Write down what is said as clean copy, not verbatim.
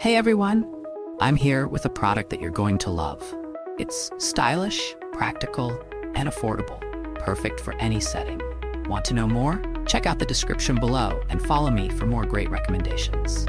Hey everyone! I'm here with a product that you're going to love. It's stylish, practical, and affordable, perfect for any setting. Want to know more? Check out the description below and follow me for more great recommendations.